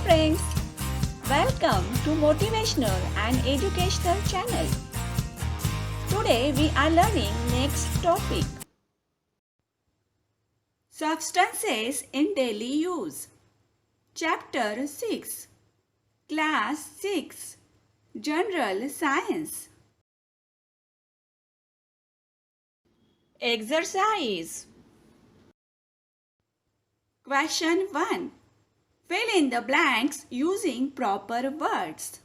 friends, welcome to Motivational and Educational channel. Today we are learning next topic. Substances in daily use. Chapter 6. Class 6. General Science. Exercise. Question 1. Fill in the blanks using proper words.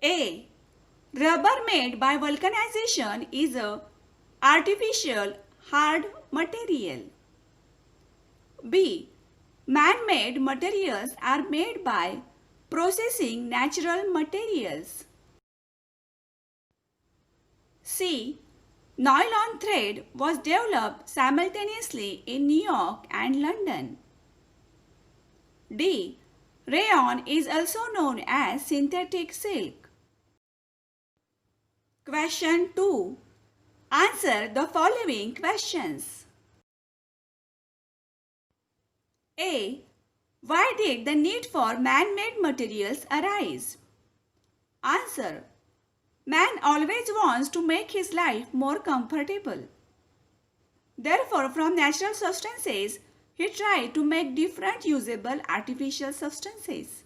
A. Rubber made by vulcanization is a artificial hard material. B. Man-made materials are made by processing natural materials. C. Nylon thread was developed simultaneously in New York and London. D. Rayon is also known as synthetic silk. Question 2. Answer the following questions. A. Why did the need for man-made materials arise? Answer. Man always wants to make his life more comfortable. Therefore, from natural substances, he tried to make different usable artificial substances.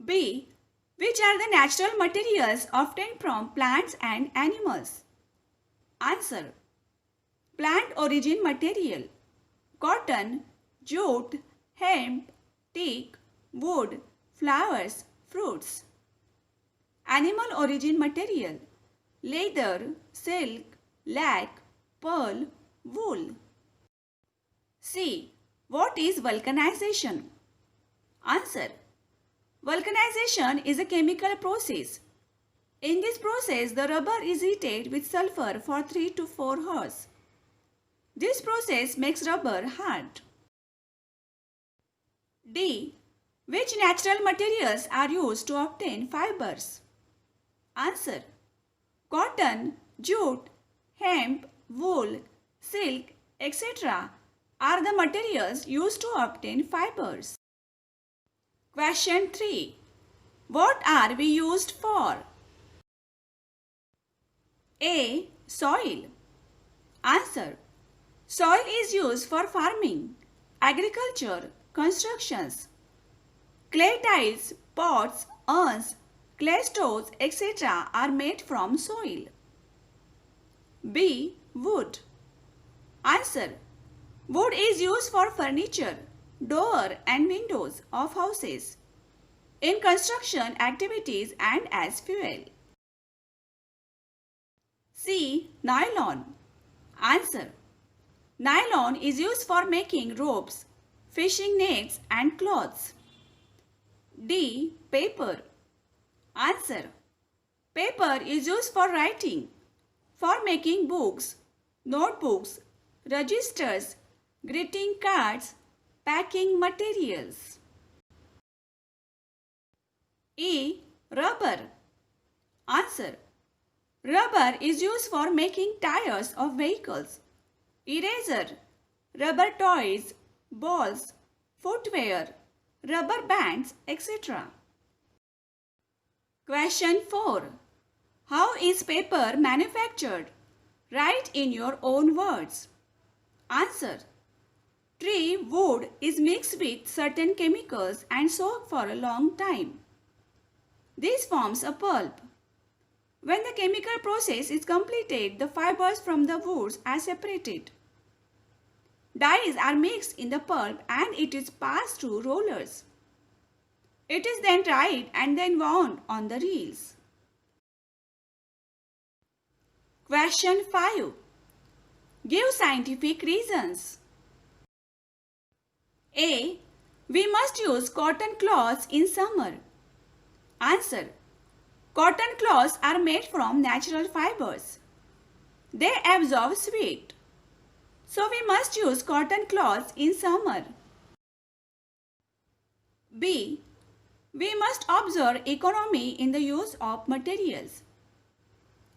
B. Which are the natural materials obtained from plants and animals? Answer. Plant origin material: cotton, jute, hemp, teak, wood, flowers, fruits. Animal origin material: leather, silk, lac, pearl, wool. C. What is vulcanization? Answer. Vulcanization is a chemical process. In this process, the rubber is heated with sulfur for 3 to 4 hours. This process makes rubber hard. D. Which natural materials are used to obtain fibers? Answer. Cotton, jute, hemp, wool, silk, etc. are the materials used to obtain fibers. Question 3. What are we used for? A. Soil. Answer. Soil is used for farming, agriculture, constructions. Clay tiles, pots, urns, clay stoves, etc. are made from soil. B. Wood. Answer. Wood is used for furniture, door and windows of houses, in construction activities and as fuel. C. Nylon. Answer. Nylon is used for making ropes, fishing nets and cloths. D. Paper. Answer. Paper is used for writing, for making books, notebooks, registers, greeting cards, packing materials. E. Rubber. Answer. Rubber is used for making tires of vehicles, eraser, rubber toys, balls, footwear, rubber bands, etc. Question 4. How is paper manufactured? Write in your own words. Answer. Tree wood is mixed with certain chemicals and soaked for a long time. This forms a pulp. When the chemical process is completed, the fibers from the woods are separated. Dyes are mixed in the pulp and it is passed through rollers. It is then dried and then wound on the reels. Question 5. Give scientific reasons. A. We must use cotton cloths in summer. Answer. Cotton cloths are made from natural fibers. They absorb sweat. So we must use cotton cloths in summer. B. We must observe economy in the use of materials.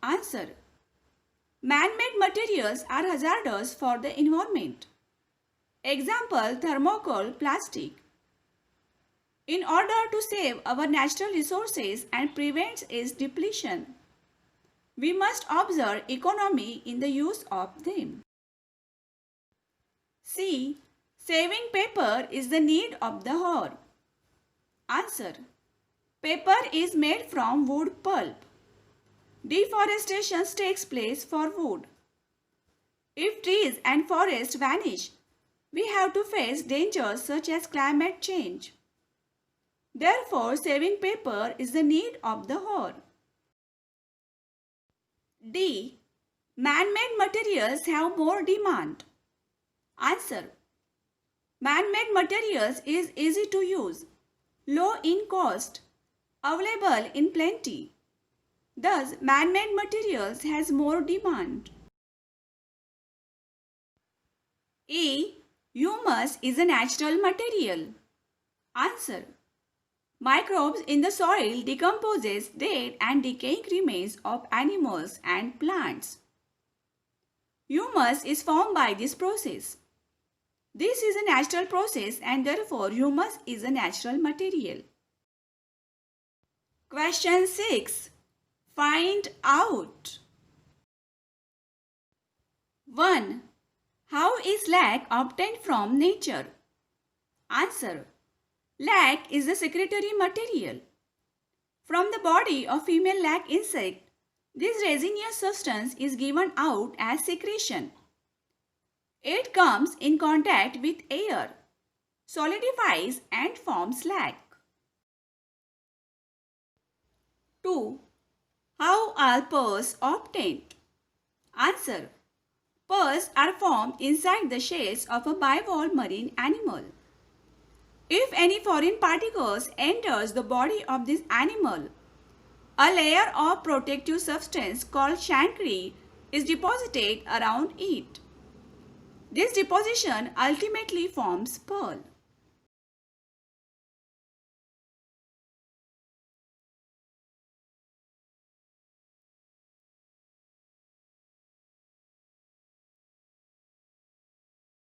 Answer. Man-made materials are hazardous for the environment. Example, thermocol plastic. In order to save our natural resources and prevent its depletion, we must observe economy in the use of them. C. Saving paper is the need of the hour. Answer. Paper is made from wood pulp. Deforestation takes place for wood. If trees and forests vanish, we have to face dangers such as climate change. Therefore, saving paper is the need of the hour. D. Man-made materials have more demand. Answer. Man-made materials is easy to use, low in cost, available in plenty. Thus, man-made materials has more demand. E. Humus is a natural material. Answer. Microbes in the soil decomposes dead and decaying remains of animals and plants. Humus is formed by this process. This is a natural process and therefore humus is a natural material. Question 6. Find out. 1. How is lac obtained from nature? Answer. Lac is a secretory material. From the body of female lac insect, this resinous substance is given out as secretion. It comes in contact with air, solidifies and forms lac. 2. How are pus obtained? Answer. Pus are formed inside the shells of a bivalve marine animal. If any foreign particles enters the body of this animal, a layer of protective substance called chancre is deposited around it. This deposition ultimately forms pearl.